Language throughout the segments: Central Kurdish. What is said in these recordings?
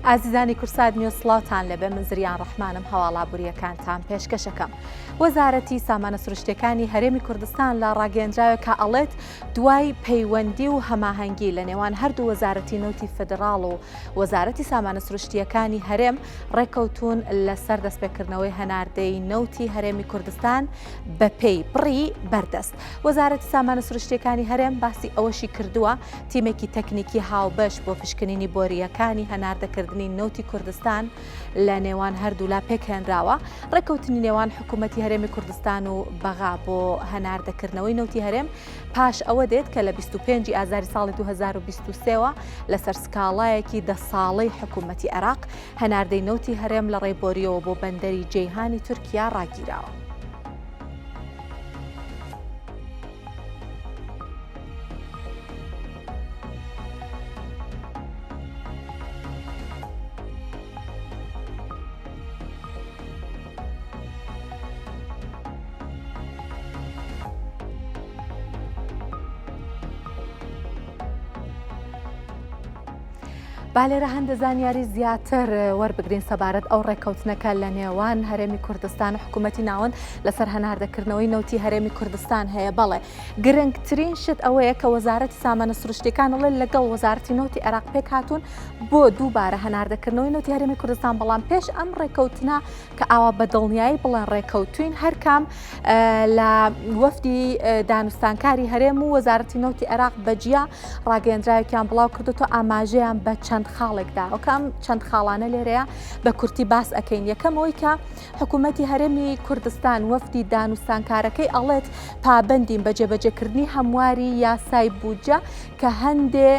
ئازیزانی کورسات نیوسڵاوتان لەبێ من زریان ڕەحمانم هەواڵابووریەکانتان پێشکەشەکەم. وەزارەتی سامانە سروشتیەکانی هەرێمی کوردستان لە ڕاگەیەندراوە کە ئەڵێت دوای پەیوەندی و هەماهەنگی لە نێوان هەردوو وەزارەتی نەوتی فدراڵ و وەزارەتی سامانە سروشتیەکانی هەرێم ڕێکەوتون لەسەر دەستپێکردنەوەی هەناردەی نەوتی هەرێمی کوردستان بە پێی بڕی بەردەست. وەزارەتی سامانە سروشتیەکانی هەرێم باسی ئەوەشی کردووە تیمێکی تەکنیکی هاوبەش بۆ پشکنینی بۆریەکانی هەناردەکردنی نەوتی کوردستان لە نێوان هەردوولا پێکهێنراوە. ڕێکەوتنی نێوان حکوومەتی هەرێمی کوردستان و بەغا بۆ هەناردەکردنەوەی نەوتی هەرێم پاش ئەوە دێت کە لە 25 ئازاری ساڵی 2023ەوە لەسەر سکاڵایەکی 10 ساڵەی حکوومەتی عێراق هەناردەی نەوتی هەرێم لە ڕێبۆریەوە بۆ بەندەری جەیهانی تورکیا ڕاگیراوە. بالێرە هەندە زانیاری زیاتر وەربگرین سەبارەت ئەو ڕێکەوتنەکە لە نێوان هەرێمی کوردستان و حکوومەتی ناوەند لەسەر هەناردەکردنەوەی نەوتی هەرێمی کوردستان هەیە. بەڵێ گرنگترین شت ئەوەیە کە وەزارەتی سامانە سروشتیەکان ئەڵێ لەگەڵ وەزارەتی نەوتی عێراق پێک هاتوون بۆ دووبارە هەناردەکردنەوەی نەوتی هەرێمی کوردستان، بەڵام پێش ئەم ڕێکەوتنە کە ئاوا بەدڵنیایی بڵێن ڕێکەوتوین هەرکام لە وەفدی دانوستانکاری هەرێم و وەزارەتی نەوتی عێراق بەجیا ڕاگەیەندراوێکیان بڵاو کردوتەوە ئاماژەیان بە چەند خاڵێکدا. ئەوکەم چەند خاڵانە لێرەیە بە کورتی باس ئەەکەین. یەکەمەوەی کە حکوومەتی هەرێمی کوردستان وەفدی دانوستانکارەکەی ئەڵێت پابەندین بە جێبەجێکردنی هەمواری یاسای بودجە کە هەندێ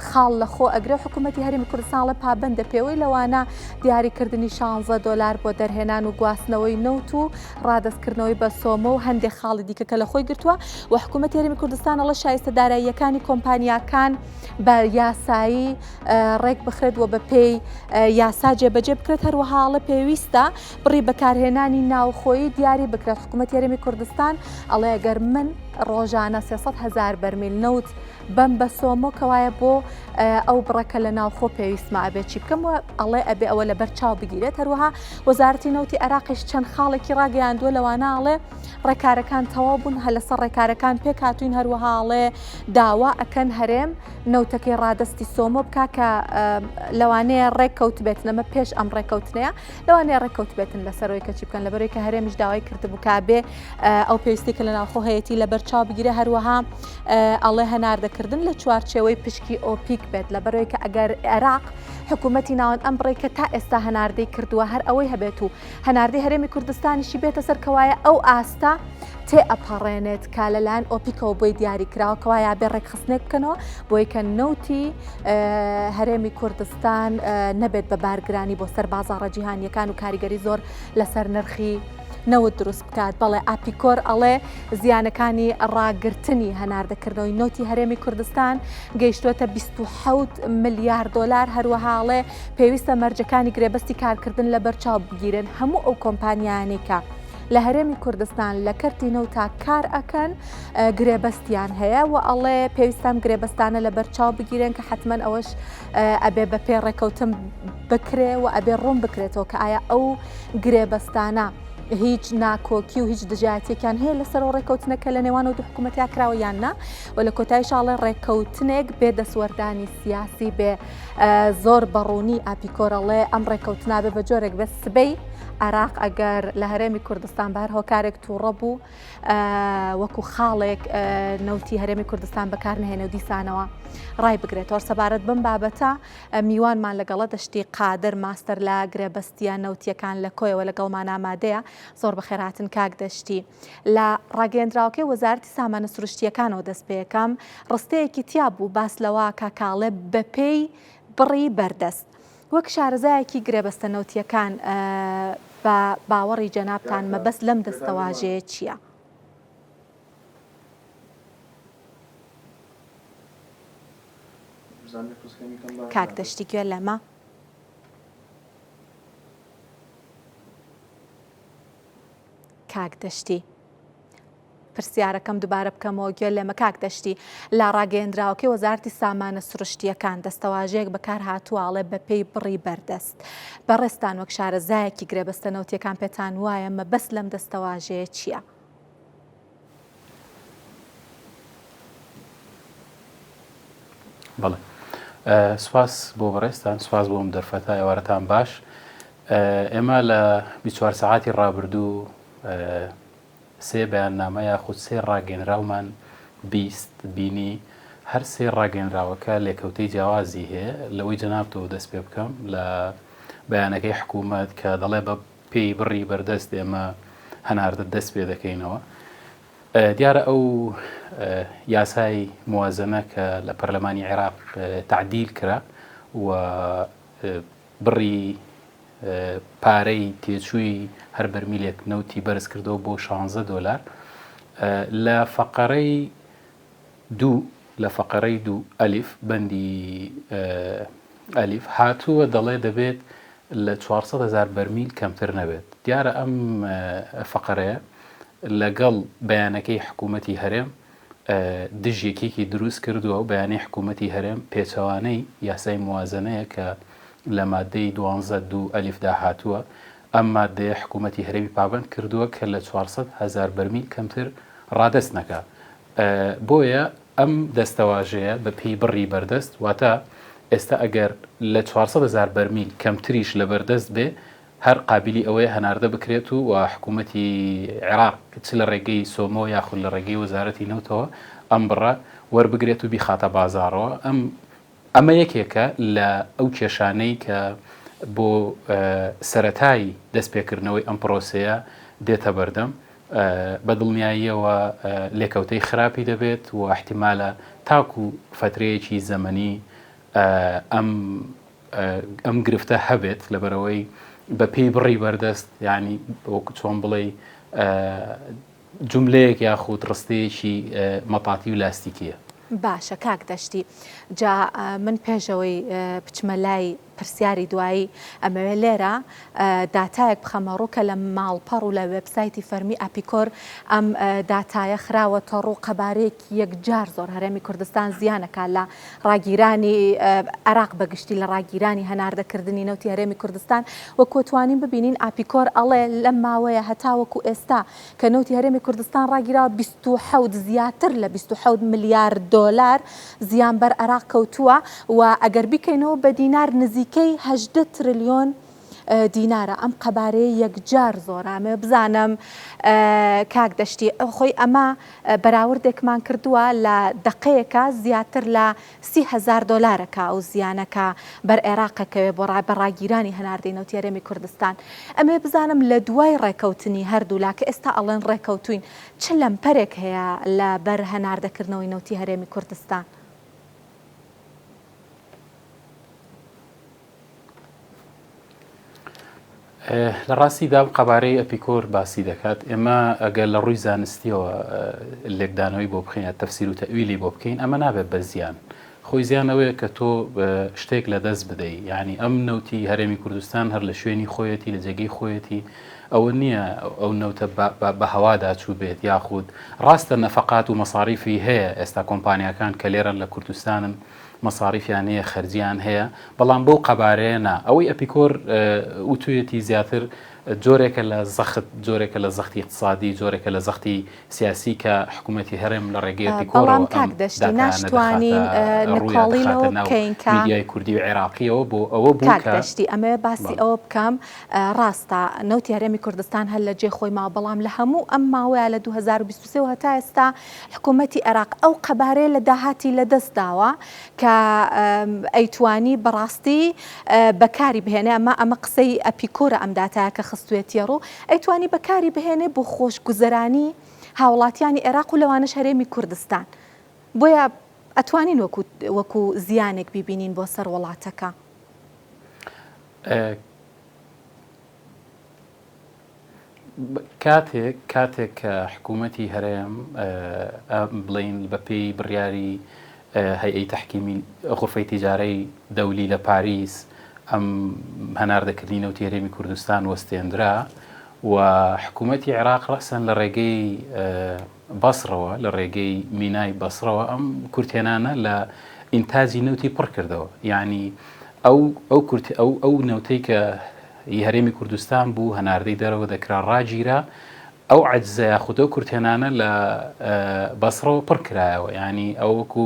خاڵ لە خۆ ئەگرێ. حکوومەتی هەرێمی کوردستانڵە پابندە پێوەی لەوانە دیاریکردنی 16 دلار بۆ دەرهێنان و گواستنەوەی نەوت و ڕادستکردنەوەی بە سۆمە و هەندێک خاڵی دیکەکە لە خۆی گرتووە و حکوومەتی هەرێمی کوردستانەڵە شایستە داراییەکانی کۆمپانیاکان بە یاسایی ڕێک بخرێتەوە بە پێی یاسا جێبەجێ بکرێت. هەروەهاڵە پێویستە بڕی بەکارهێنانی ناوخۆیی دیاری بکرێت. حکوومەتی هەرێمی کوردستان ئەڵێ ئەگەر من ڕۆژانە 300,000 بەرمیل نەوت بەم بە سۆمۆ کەوایە بۆ ئەو بڕەکە لە ناوخۆ پێویستمە ئەبێ چی بکەم ئەڵێ ئەبێ ئەوە لە بەرچاو بگیرێت. هەروەها وەزارەتی نەوتی عێراقیش چەند خاڵێکی ڕاگەیاندووە لەوانە ئەڵێ ڕێکارەکان تەواو بوون، هە لەسەر ڕێکارەکان پێک هاتوین. هەروەهاڵێ داوا ئەکەن هەرێم نەوتەکەی ڕادستی سۆمۆ بکە کە لەوانەیە ڕێککەوت بێتن. ئەمە پێش ئەم ڕێککەوتنەیە لەوانەیە ڕێککەوت بێتن لەسەرەوەی کە چی بکەن لەبەرەوەی کە هەرێمیش داوای کردبوو کابێ ئەو پێویستی کە لە ناوخۆ هەیەی لە بەرچاو بگیرە. هەروەها ئەڵێ هەناردەکردن لە چوارچێوەی پشکی ئۆپیک بێت لەبەرەوەی کە ئەگەر عێراق حکوومەتی ناوەند ئەم بڕێکە تا ئێستا هەناردەی کردووە هەر ئەوەی هەبێت و هەناردەی هەرێمی کوردستانیشی بێتە سەر کەوایە ئەو ئاستا تێ ئەپەڕێنێت کا لەلایەن ئۆپیکەوە بۆی دیاریکراوە کەوایە بێ ڕێکخستنێک بکەنەوە بۆی کە نەوتی هەرێمی کوردستان نەبێت بە بارگرانی بۆ سەر بازاڕە جیهانیەکان و کاریگەری زۆر لەسەر نرخی نەوت دروست بکات. بەڵێ ئاپیکۆر ئەڵێ زیانەکانی ڕاگررتنی هەناردەکردنەوەی نۆتی هەرێمی کوردستان گەیشتووەتە 27 ملیارد دلار. هەروەهاڵێ پێویستە مەرجەکانی گرێبەستی کارکردن لە بەرچاو بگیرن. هەموو ئەو کۆمپانیانێکە لە هەرێمی کوردستان لە کەرتی نەوتا کار ئەکەن گرێبەستیان هەیە و ئەڵێ پێویستان گرێبەستانە لە بەرچاو بگیرن کە حتمما ئەوەش ئەبێ بە پێ ڕێکەوتن بکرێ و ئەبێ ڕوون بکرێتەوە کە ئایا ئەو گرێبەستانە هیچ ناکۆکی و هیچ دژایەتێکیان هەیە لەسەر ڕێکەوتنەکە لە نێوان و حکوومەتیا کراوە یان نا و لە کۆتاییشاڵێ ڕێکەوتنێک بێ دەسوەردانی سیاسی بێ زۆر بەڕوونی ئاپیکۆرەڵێ ئەم ڕێکەوتنا بێ بە جۆرێک بە سبەی عێراق ئەگەر لە هەرێمی کوردستان بەر هۆکارێک تووڕە بوو وەکو خاڵێک نەوتی هەرێمی کوردستان بەکار نهێنێ و دیسانەوە ڕای بگرێتەوە. سەبارەت بم بابەتە میوانمان لەگەڵە دەشتی قادر ماستەر لە گرێبەستیە نەوتیەکان لە کۆیەوە لەگەڵمان ئامادەیە. زۆر بەخێرهاتن کاک دەشتی. لە ڕاگەیەندراوەکەی وەزارەتی سامانە سروشتیەکانەوە دەست پێ یەکەم ڕستەیەکی تیا بوو باس لەوە کاکاڵێ بە پێی بڕی بەردەست. وەک شارەزایەکی گرێبەستە نەوتیەکان بە باوەڕی جەنابتان مەبەست لەم دەستەواژەیە چییە؟ کاک دەشتی گوێ لەمە کاک دەشتی پرسیارەکەم دووبارە بکەمەوە گوێ لێمە کاک دەشتی لا ڕاگەیەندراوەکەی وەزارەتی سامانە سروشتیەکان دەستەواژەیەک بەکار هاتووەڵێ بە پێی بڕی بەردەست بەڕێستان وەک شارەزایەکی گرێبەستە نەوتیەکان پێتان وایە مەبەست لەم دەستەواژەیە چییە؟ بەڵێ سوپاس بۆ بەڕێستان سوپاس بۆم دەرفەتە ئێوارەتان باش ئێمە لە 24 ساعاتی ڕابردوو سێ بەیاننامە یاخود سێ ڕاگەنراومان بیست بینی هەر سێ ڕاگەنراوەکە لێکەوتەی جیاوازی هەیە لەوەی جەنابتەوە دەست پێ بکەم لە بەیانەکەی حکوومەت کە دەڵێ بە پێی بڕی بەردەست ئێمە هەناردە دەست پێ دەکەینەوە دیارە ئەو یاسای موازنە کە لە پەرلەمانی عێراق تعدیل کرا و بڕی پارەی تێچووی هەر بەرمیلێک نەوتی بەرز کردەوە بۆ $16 لە فەقەرەی دوو ئەلیف بەندی ئەلیف هاتووە دەڵێ دەبێت لە 400,000 بەرمیل کەمتر نەبێت دیارە ئەم فەقەرەیە لەگەڵ بەیانەکەی حکوومەتی هەرێم دژێکێکی دروست کردووە و بەیانی حکوومەتی هەرێم پێچەوانەی یاسای موازنەیە کە لە مادەی 12 ئەلیفدا هاتووە ئەم مادەیە حکوومەتی هەرێمی پابند کردووە کە لە 400,000 بەرمیل کەمتر ڕادەست نەکا بۆیە ئەم دەستەواژەیە بە پێی بڕی بەردەست واتە ئێستا ئەگەر لە 400,000 بەرمیل کەمتریش لە بەردەست بێ هەر قابلی ئەوەیە هەناردە بکرێت و حکوومەتی عێراق چ لە ڕێگەی سۆمۆ یاخود لە ڕێگەی وەزارەتی نەوتەوە ئەم بڕە وەربگرێت و بیخاتە بازاڕەوە ئەمە یەکێکە لە ئەو کێشانەی کە بۆ سەرەتایی دەستپێکردنەوەی ئەم پرۆسەیە دێتە بەردەم بە دڵنیاییەوە لێکەوتەی خراپی دەبێت و احتیمالە تاکو فترەیەکی زەمەنی ئەم گرفتە هەبێت لەبەرەوەی بە پێی بڕی بەردەست یعنی وەکو چۆن بڵێ جوملەیەک یاخود ڕستەیەکی مەپاتی و لاستیکیە باشە کاک دەشتی جا من پێشەوەی بچمە لای پرسیاری دوایی ئەمەوێ لێرە داتایەک بخەمەڕوو کە لە ماڵپەڕ و لە وێبسایتی فەرمی ئاپیکۆر ئەم داتایە خراوەتە ڕوو قەبارەیەکی یەکجار زۆر هەرێمی کوردستان زیانەکە لە ڕاگیرانی عێراق بەگشتی لە ڕاگیرانی هەناردەکردنی نەوتی هەرێمی کوردستان وە کۆتوانین ببینین ئاپیکۆر ئەڵێ لەم ماوەیە هەتاوەکو ئێستا کە نەوتی هەرێمی کوردستان ڕاگیراوە 27 زیاتر لە 27 ملیارد دۆلار زیانبەر عێراق کەوتووە و ئەگەر بیکەینەوە بە دینار نزیکەی 18 تریلیۆن دینارە ئەم قەبارەیە یەکجار زۆرامێ بزانم کاک دەشتی خۆی ئەمە بەراوردێکمان کردووە لە دقەیەکە زیاتر لە $30,000 ئەو زیانەکە بەر عێراقەکەوێ بۆ بەڕاگیرانی هەناردەی نەوتی هەرێمی کوردستان ئەمێ بزانم لە دوای ڕێکەوتنی هەردوولا کە ئێستا ئەڵێن ڕێکەوتوین چ لەمپەرێک هەیە لە بەر هەناردەکردنەوەی نەوتی هەرێمی کوردستان لە ڕاستیدا قەبارەی ئەپیکۆر باسی دەکات ئێمە ئەگەر لە ڕووی زانستیەوە لێکدانەوەی بۆ بخینە تەفسیر و تەویلی بۆ بکەین ئەمە نابێت بە زیان خۆی زیانەوەیە کە تۆ شتێک لە دەست بدەیت یعنی ئەم نەوتی هەرێمی کوردستان هەر لە شوێنی خۆیەتی لە جێگەی خۆیەتی ئەوە نییە ئەو نەوتە بە هەوادا چوو بێت یاخود ڕاستە نەفەقات و مەساریفی هەیە ئێستا کۆمپانیەکان کە لێرەن لە کوردستانن مەساریفیان هەیە خەرجیان هەیە بەڵام بەو قەبارەیە نا ئەوەی ئەپیکۆر وتویەتی زیاتر جۆرێکە لە زەخت جۆرێکە لە زەختی اقتصادی جۆرێکە لە زەختی سیاسی کە حکوومەتی هەرێم لە ڕێگەی ئەپیکۆرەوە کاک دەشتی ناشتوانین نکۆڵینەوە بکەین کە میدیای کوردی و عێراقیەوە بۆ ئەوە بوو کاک دەشتی ئەمە باسی ئەوە بکەم ڕاستە نەوتی هەرێمی کوردستان هەر لە جێ خۆی ما بەڵام لە هەموو ئەم ماوەیە لە 2023 هەتا ئێستا حکوومەتی عێراق ئەو قەبارەیە لە داهاتی لە دەست داوە کە ئەیتوانی بەڕاستی بەکاری بهێنێ ئەمە قسەی ئەپیکۆرە ئەم داتایە کە خستوێتیە ڕوو ئەیتوانی بەکاری بهێنێ بۆ خۆشگوزەرانی هاوڵاتیانی عێراق و لەوانەش هەرێمی کوردستان بۆیە ئەتوانین وەکو زیانێک بیبینین بۆ سەر وڵاتەکە کاتێک کە حکوومەتی هەرێم بڵین بە پێی بڕیاری هەیئەی تەحکیمی غورفەی تیجارەی دەولی لە پاریس ئەم هەناردەکردنی نەوتی هەرێمی کوردستان وەستێنرا و حکوومەتی عێراق ڕەسەن لە ڕێگەی بەسڕەوە لە ڕێگەی مینای بەسڕەوە ئەم کورتێنانە لە ئینتاجی نەوتی پڕ کردەوە یعنی ئەو نەوتەی کە هەرێمی کوردستان بوو هەناردەی دەرەوە دەکرا ڕاگیرە ئەو عەجزە یاخودە کورتێنانە لە بەسڕەوە پڕ کرایەوە ینی ئەو وەکو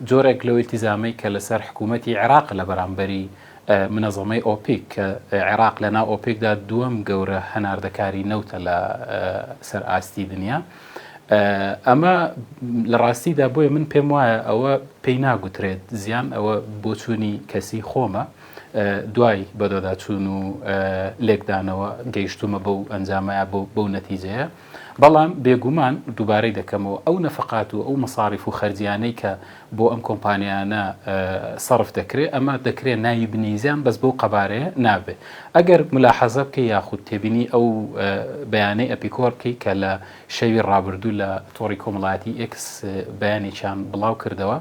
جۆرێک لەو ئیلتیزامەی کە لەسەر حکوومەتی عێراق لە بەرامبەری منەظەمەی ئۆپێک کە عێراق لەناو ئۆپێکدا دووەم گەورە هەناردەکاری نەوتە لە سەر ئاستی دنیا ئەمە لە ڕاستیدا بۆیە من پێم وایە ئەوە پێی ناگوترێت زیان ئەوە بۆچوونی کەسی خۆمە دوای بەدەداچوون و لێکدانەوە گەیشتومە بەو ئەنجامەیە بەو نەتیجەیە بەڵام بێگومان دووبارەی دەکەمەوە ئەو نەفقات و ئەو مەساریف و خەرجیانەی کە بۆ ئەم کۆمپانیانە سەرف دەکرێت ئەمە دەکرێت ناوی بنیزیان بەس بەو قەبارەیە نابێت ئەگەر ملاحەزە بکەی یاخود تێبینی ئەو بەیانەی ئەپیکۆر بکەی کە لە شەوی ڕابردوو لە تۆڕی کۆمەڵایەتی ئێکس بەیانێکیان بڵاو کردەوە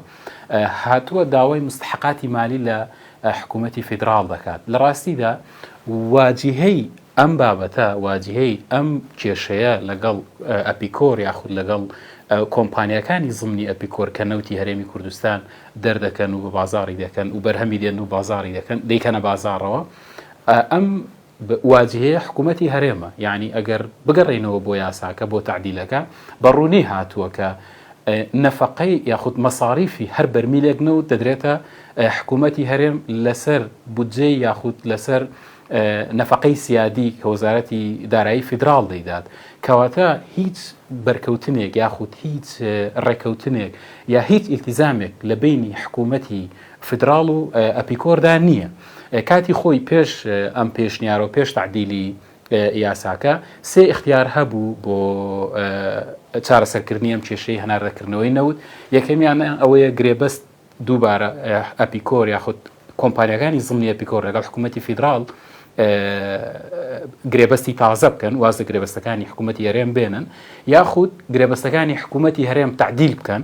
هاتووە داوای مستحقاتی مالی لە حکوومەتی فیدراڵ دەکات لە ڕاستیدا واجهەی ئەم بابەتە واجهەی ئەم کێشەیە لەگەڵ ئەپیکۆر یاخود لەگەڵ کۆمپانیەکانی زمنی ئەپیکۆر کە نەوتی هەرێمی کوردستان دەردەکەن و بە بازاڕی دەکەن و بەرهەمی دێن و بازاڕی دەکەن دەیکەنە بازاڕەوە ئەم واجهەیە حکوومەتی هەرێمە یعنی ئەگەر بگەڕێنەوە بۆ یاساکە بۆ تعدیلەکە بەڕوونی هاتووە کە نەفقەی یاخود مەساریفی هەر بەرمیلێک نەوت دەدرێتە حکوومەتی هەرێم لەسەر بودجەی یاخود لەسەر نەفقەی سیادی کە وەزارەتی دارایی فیدراڵ دەیدات کەواتە هیچ بەرکەوتنێک یاخود هیچ ڕێکەوتنێک یا هیچ ئیلتیزامێک لە بینی حکوومەتی فیدراڵ و ئەپیکۆردا نییە کاتی خۆی پێش ئەم پێشنیارە و پێش تعدیلی یاساکە سێ اختیار هەبوو بۆ چارەسەرکردنی ئەم کێشەی هەناردەکردنەوەی نەوت یەکەمیان ئەوەیە گرێبەست دووبارە ئەپیکۆر یاخود کۆمپانیەکانی زمنی ئەپیکۆر لەگەڵ حکوومەتی فیدراڵ گرێبەستی تازە بکەن وازە گرێبەستەکانی حکوومەتی هەرێم بێنن یاخود گرێبەستەکانی حکوومەتی هەرێم تعدیل بکەن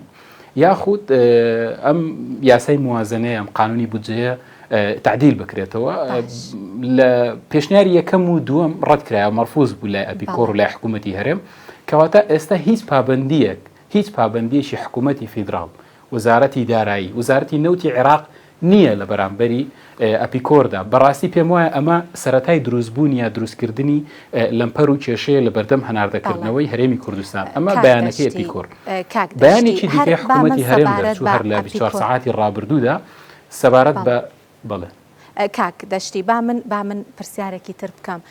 یاخود ئەم یاسای موازنەیە ئەم قانونی بودجەیە تعدیل بکرێتەوە لە پێشنیاری یەکەم و دووەم ڕەت کرایە مەرفوز بوو لای ئەپیکۆر و لای حکوومەتی هەرێم کەواتە ئێستا هیچ پابەندیەکی حکوومەتی فیدراڵ وەزارەتی دارایی وەزارەتی نەوتی عێراق نییە لە بەرامبەری ئەپیکۆردا بەڕاستی پێم وایە ئەمە سەرەتای دروستبوونی یا دروستکردنی لەمپەر و کێشەیە لە بەردەم هەناردەکردنەوەی هەرێمی کوردستان ئەمە بەیانەکەی ئەپیکۆر بەیانێکی دیکەی حکوومەتی هەرێم دەرچوو هەر لە 24 ساعاتی ڕابردوودا سەبارەت بە بەڵێ کاک دەشتی با من پرسیارێکی تر بکەم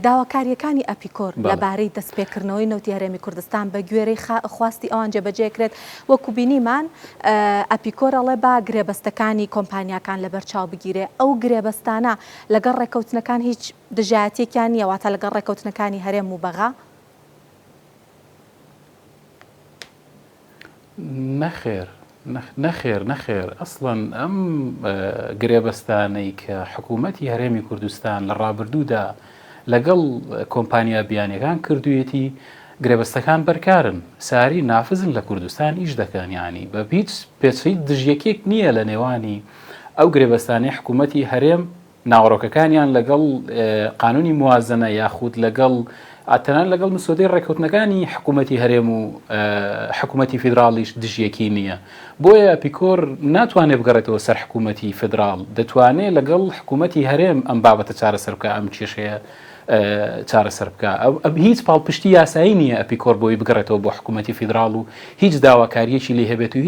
داواکاریەکانی ئەپیکۆر لەبارەی دەستپێکردنەوەی نەوتی هەرێمی کوردستان بە گوێرەی خواستی ئەوان جێبەجێکرێت وەکو بینیمان ئەپیکۆر ئەڵێ با گرێبەستەکانی کۆمپانیاکان لەبەرچاو بگیرێ ئەو گرێبەستانە لەگەڵ ڕێکەوتنەکان هیچ دژایەتێکیان نیە واتە لەگەڵ ڕێکەوتنەکانی هەرێم و بەغا نەخێر ئەسڵەن ئەم گرێبەستانەی کە حکوومەتی هەرێمی کوردستان لە ڕابردوودا لەگەڵ کۆمپانیا بیانیەکان کردوویەتی گرێبەستەکان بەرکارن ساری نافزن لە کوردستان ئیش دەکەن ینی بە هیچ پێچەی دژیەکێک نییە لە نێوانی ئەو گرێبەستانی حکوومەتی هەرێم ناوەڕۆکەکانیان لەگەڵ قانونی موازنە یاخود لەگەڵ ئاتەنان لەگەڵ مسودەی ڕێکەوتنەکانی حکوومەتی هەرێم و حکوومەتی فیدراڵیش دژیەکی نییە بۆیە ئەپیکۆر ناتوانێت بگەڕێتەوە سەر حکوومەتی فیدراڵ دەتوانێت لەگەڵ حکوومەتی هەرێم ئەم بابەتە چارەسەر بکە ئەم کێشەیە چارەسەر بکە هیچ پاڵپشتی یاسایی نییە ئەپیکۆر بۆی بگەڕێتەوە بۆ حکوومەتی فیدراڵ و هیچ داواکاریەکی لێ هەبێت و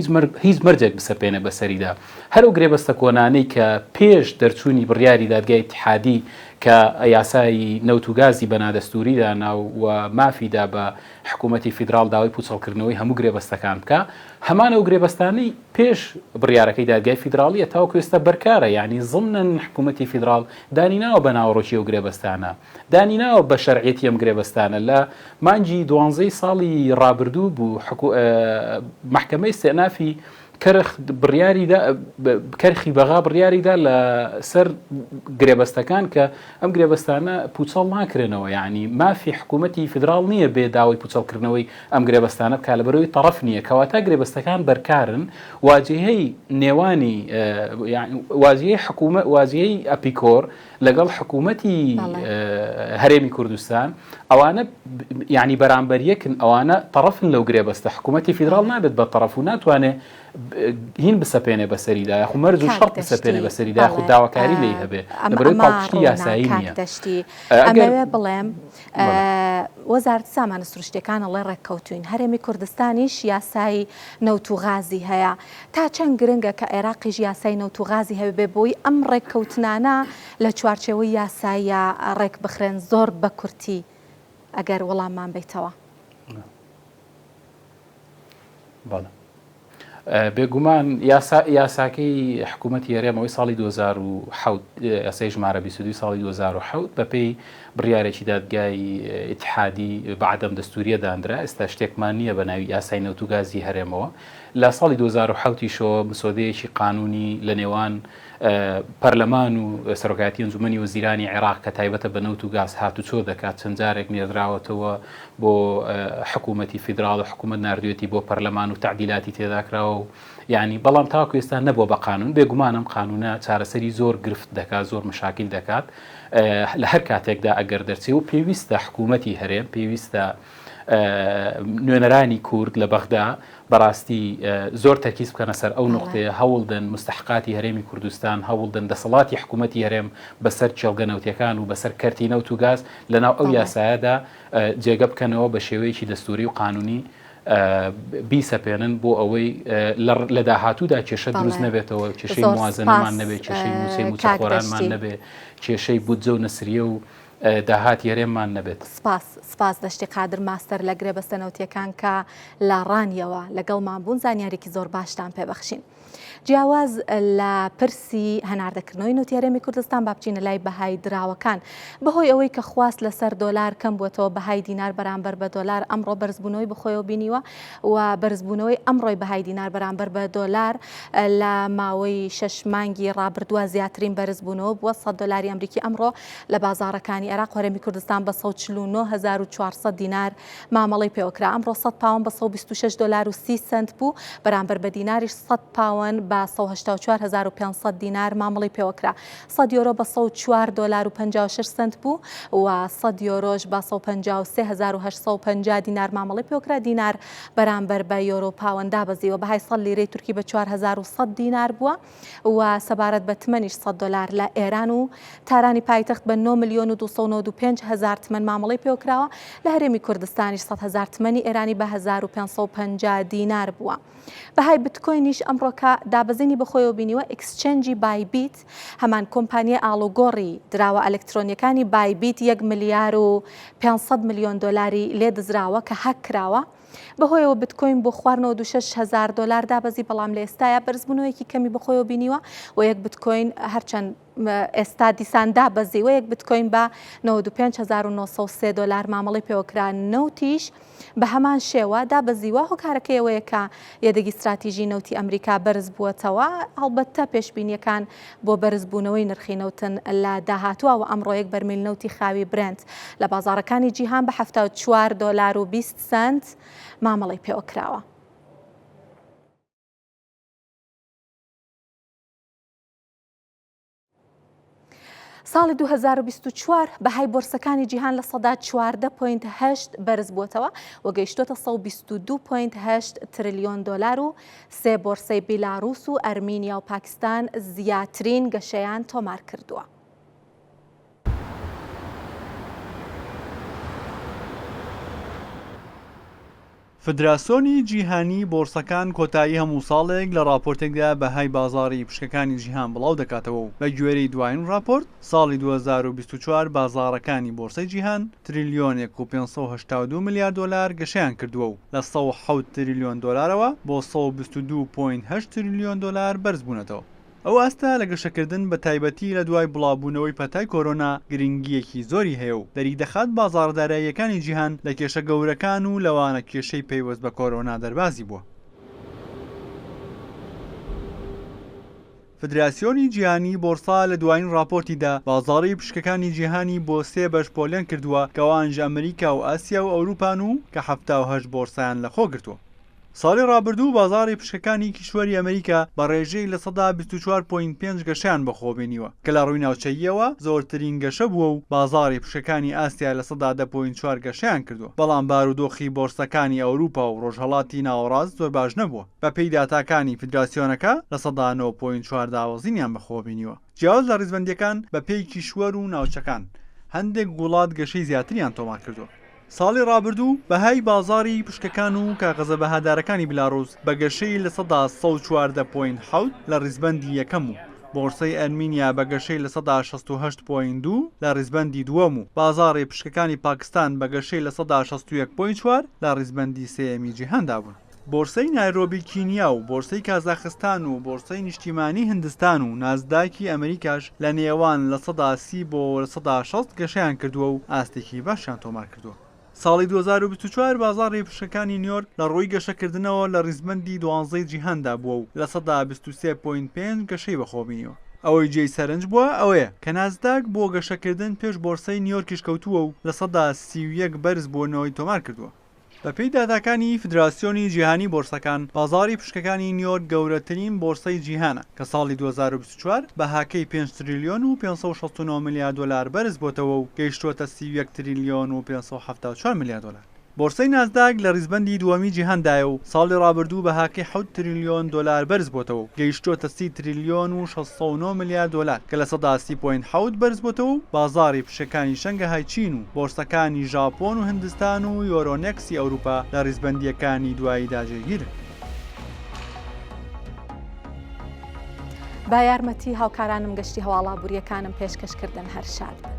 هیچ مەرجێک بسەپێنە بەسەریدا هەرو گرێبەستە کۆنانەی کە پێش دەرچوونی بڕیاری دادگای اتحادی کە یاسای نەوتوگازی بەنادەستوریدا ناو و مافیدا بە حکوومەتی فیدراڵ داوای پوچەڵکردنەوەی هەموو گرێبەستەکان بکە هەمانە و گرێبەستانەی پێش بڕیارەکەی دادگای فیدراڵیە تاوەکو ئێستا بەرکارە یعنی زمنن حکوومەتی فیدراڵ دانیناوە بە ناوەڕۆکی و گرێبەستانە دانیناوە بە شەرعیەتی ئەم گرێبەستانە لە مانگی 12 ساڵی ڕابردوو بوو محکەمەی استێنافی کەرخ بڕیاریدا کەرخی بەغا بڕیاریدا لە سەر گرێبەستەکان کە ئەم گرێبەستانە پوچەڵ ناکرێنەوە، یعنی مافی حکوومەتی فدرال نییە بێ داوای پوچەڵکردنەوەی ئەم گرێبەستانە بکات لەبەرەوەی تەڕەف نییە، کەواتە گرێبەستەکان بەرکارن واجهەی نێوانی واجهەی ئەپیکۆر لەگەڵ حکوومەتی هەرێمی کوردستان ئەوانە یعنی بەرامبەریەکن، ئەوانە تەڕەفن لەو گرێبەستە، حکوومەتی فیدرال نابێت بە تەڕەف و ناتوانێت هین بسەپێنێ بەسەریدا یاخو مەرج و شەڕ بسەپێنێ بەسەریدا یاخو داواکاری لێی هەبێ لەبەرەوەی پاڵپشتی یاسایی نییە. ئەمەوێ بڵێم وەزارەتی سامانە سروشتیەکان ئەڵێ ڕێککەوتوین، هەرێمی کوردستانیش یاسایی نەوت و غازی هەیە، تا چەند گرنگە کە عێراقیش یاسای نەوت و غازی هەبێ بێ بۆی ئەم ڕێککەوتنانە لە چوارچێوەی یاسایە ڕێک بخرێن زۆر بە کورتی ئەگەر وەڵاممان بیتەوە. بێگومان یاساکەی حکوومەتی هەرێمەوەی ساڵی 2007 یاسای ژمارە 22 ساڵی 2007 بەپێی بڕیارێکی دادگای ئیتحادی بەعدەم دەستوریە دانرا، ئێستا شتێکمان نییە بە ناوی یاسای نەوت و گازی هەرێمەوە. لە ساڵی 2007 مسۆدەیەکی قانونی لە نێوان پەرلەمان و سەرۆکایەتی ئەنجومەنی وەزیرانی عێراق کە تایبەتە بە نەوت و گاز هاتوچۆ دەکات چەند جارێک نێردراوەتەوە بۆ حکوومەتی فیدرال و حکوومەت ناردوێتی بۆ پەرلەمان و تعدیلاتی تێداکراوە و یعنی بەڵام تاوەکو ئێستا نەبووە بە قانون. بێگومانم قانونە چارەسەری زۆر گرفت دەکات، زۆر مشاکل دەکات لە هەر کاتێکدا ئەگەر دەرچێ و پێویستە حکوومەتی هەرێم، پێویستە نوێنەرانی کورد لە بەغدا بەڕاستی زۆر تەرکیز بکەنە سەر ئەو نقطەیە، هەوڵدن مستحقاتی هەرێمی کوردستان، هەوڵدن دەسەڵاتی حکوومەتی هەرێم بەسەر چێڵگە نەوتیەکان و بەسەر کەرتی نەوت و گاز لەناو ئەو یاسایەدا جێگە بکەنەوە بە شێوەیەکی دەستوری و قانونی بیسەپێنن بۆ ئەوەی لە داهاتوودا کێشە دروست نەبێتەوە، کێشەی موازنەمان نەبێت، کێشەی موسێ موچەخۆرانمان نەبێت، کێشەی بودجە و نەسریە و داهاتی هەرێممان نەبێت. سپاس دەشتی قادر ماستەر لە گرێبەستە نەوتیەکان کە لاڕانیەوە لەگەڵمان بوون، زانیاریکی زۆر باشتان پێبەخشین. جیاواز لە پرسی هەناردەکردنەوەی نوتی هەرێمی کوردستان با بچینە لای بەهای دراوەکان بەهۆی ئەوەی کە خواست لەسەر دۆلار کەم بووەتەوە، بەهای دینار بەرامبەر بە دۆلار ئەمڕۆ بەرزبوونەوەی بخۆیەوە بینیوە و بەرزبوونەوەی ئەمڕۆی بەهای دینار بەرامبەر بە دۆلار لە ماوەی 6 مانگی ڕابردووە زیاترین بەرزبوونەوە بووە. 100 دۆلاری ئەمریکی ئەمڕۆ لە بازاڕەکانی عێراق و هەرێمی کوردستان بە 149,400 دینار مامەڵەی پێوەکرا. ئەمڕۆ 100 پاوەند بە 126 دلار و 30 سنت بوو، بەرامبەر بە دیناریش 100 پاوەند بە 184,500 دینار مامەڵی پێوەکرا. 100 یۆرۆ بە 104 دلار و 56 سنت بوو و 100 یۆرۆش بە 153,850 دینار مامەڵی پێوەکرا. دینار بەرامبەر بە یۆرۆ پاوەند دابەزیوە. بەهای 100 لیرەی تورکی بە 4100 دینار بووە و سەبارەت بە تمەنیش 100 دلار لە ئێران و تارانی پایتەخت بە 9,295,000 تمەن مامەڵی پێوەکراوە. لە هەرێمی کوردستانیش 100,000 تمەنی ئێرانی بە 1550 دینار بووە. بەهای بتکۆینیش ئەمڕۆکە دابەزینی بەخۆیەوە بینیوە. ئەکسچێنجی بایبیت، هەمان کۆمپانیای ئاڵوگۆڕی دراوە ئەلکترۆنیەکانی بایبیت 1 ملیار و 500 میلیۆن دۆلاری لێ دزراوە کە هەک کراوە. بەهۆیەوە بتکۆین بۆ خواردنەوە 26,000 دلار دابەزی، بەڵام لە ئێستاە بەرزبوونەوەیەکی کەمی بەخۆیەوە بینیوە و یەک بتکۆین هەرچەند ئێستا دیسان دابەزی و یەک بتکۆین بە 95,903 دلار مامەڵی پێوەکرا. نەوتیش بە هەمان شێوە دابەزیوە. هۆکارەکەیەوەیە کە یەدەگی استراتیژی نەوتی ئەمریکا بەرز بووەتەوە. هەڵبەتە پێشبینیەکان بۆ بەرزبوونەوەی نرخی نەوتن لە داهاتووە و ئەمڕۆ یەک بەرمیل نەوتی خاوی برنت لە بازاڕەکانی جیهان بە 74 دلار و 20 سنت مامەڵی پێوەکراوە. ساڵی 2024 بەهای بۆرسەکانی جیهان لە سەدا 14.8 بەرز بووەتەوە و گەیشتۆتە 122.8 تریلیۆن دلار و سێ بۆرسەی بیلاڕووس و ئەرمینیا و پاکستان زیاترین گەشەیان تۆمار کردووە. فدراسیۆنی جیهانی بۆرسەکان کۆتایی هەموو ساڵێک لە راپۆرتێکدا بەهای بازاڕی پشکەکانی جیهان بڵاو دەکاتەوە و بە گوێرەی دوایین راپۆرت ساڵی 2024 بازاڕەکانی بۆرسەی جیهان تریلیۆنێک و 582 میلیارد دلار گەشەیان کردووە و لە 107 تریلیۆن دلارەوە بۆ 122.8 تریلیۆن دلار بەرز بوونەتەوە. ئەو ئاستا لە گەشەکردن بە تایبەتی لە دوای بڵاوبوونەوەی پەتای کۆرۆنا گرنگیەکی زۆری هەیە و دەری دەخات بازاڕداراییەکانی جیهان لە کێشە گەورەکان و لەوانە کێشەی پەیوەست بە کۆرۆنا دەربازی بووە. فدراسیۆنی جیهانی بۆرسا لە دوایین راپۆرتیدا بازاڕی پشکەکانی جیهانی بۆ سێ بەش پۆلیان کردووە کەوانژ ئەمریکا و ئاسیا و ئەوروپان و کە 78 بۆرسایان لەخۆ گرتووە. ساڵی ڕابردوو بازاڕی پشکەکانی کیشوەری ئەمریکا بە ڕێژەی لە 24.5 گەشەیان بەخۆبێنیوە کە لە ڕووی ناوچەییەوە زۆرترین گەشە بووە و بازاڕی پشکەکانی ئاسیا لە 10.4 گەشەیان کردووە. بەڵام بارودۆخی بۆرسەکانی ئەوروپا و ڕۆژهەڵاتی ناوەڕاست زۆر باش نەبووە. بە پێی داتاکانی فیدراسیۆنەکە لە 9.4 داوەزینیان بەخۆبێنیوە. جیاواز لە ڕیزبەندیەکان بە پێی کیشوەر و ناوچەکان هەندێک وڵات گەشەی زیاتریان تۆمار کردووە. ساڵی ڕابردوو بەهای بازاڕی پشکەکان و کاغەزە بەهادارەکانی بلاڕۆز بە گەشەی لە 114.7 لە ڕیزبەندی یەکەم و بۆرسەی ئەرمینیا بە گەشەی لە 168.2 لە ڕیزبەندی دووەم و بازاڕی پشکەکانی پاکستان بە گەشەی لە 161.4 لە ڕیزبەندی سێەمی جیهاندا بوون. بۆرسەی نایرۆبی کینیا و بۆرسەی کازاخستان و بۆرسەی نیشتیمانی هندستان و نازداکی ئەمریکاش لە نێوان لە 130 بۆ 160 گەشەیان کردووە و ئاستێکی باشیان تۆمار کردووە. ساڵی 2024 بازاڕی پشکەکانی نیویۆرک لە ڕووی گەشەکردنەوە لە ڕیزبەندی 12 جیهاندا بووە و لە 123.5 گەشەی بەخۆبینیوە. ئەوەی جێی سەرنج بووە ئەوەیە کە نازداک بۆ گەشەکردن پێش بۆرسەی نیویۆرکیش کەوتووە و لە 131 بەرز بۆنەوەی تۆمار کردووە. بە پێی داداکانی فدراسیۆنی جیهانی بۆرسەکان بازاڕی پشکەکانی نیویۆرک گەورەترین بۆرسەی جیهانە کە ساڵی 2024 بە هاکەی 5 تریلیۆن و 569 میلیارد دلار بەرز بۆتەوە و گەیشتووەتە 31 تریلیۆن و 574 میلیارد دلار. بۆرسەی نازداک لە ڕیزبەندی دووەمی جیهاندایە و ساڵی ڕابردوو بە هاکەی 7 تریلیۆن دلار بەرز بۆتەوە و گەیشتووەتە 30 تریلیۆن و 609 میلیارد دلار کە لە 130.7 بەرز بۆتەوە و بازاڕی پشکەکانی شەنگەهای چین و بۆرسەکانی ژاپۆن و هندستان و یۆرۆنێکسی ئەوروپا لە ڕیزبەندیەکانی دوایی داجێگیرن. با یارمەتی هاوکارانم گەشتی هەواڵابووریەکانم پێشکەشکردن هەر شاد بن.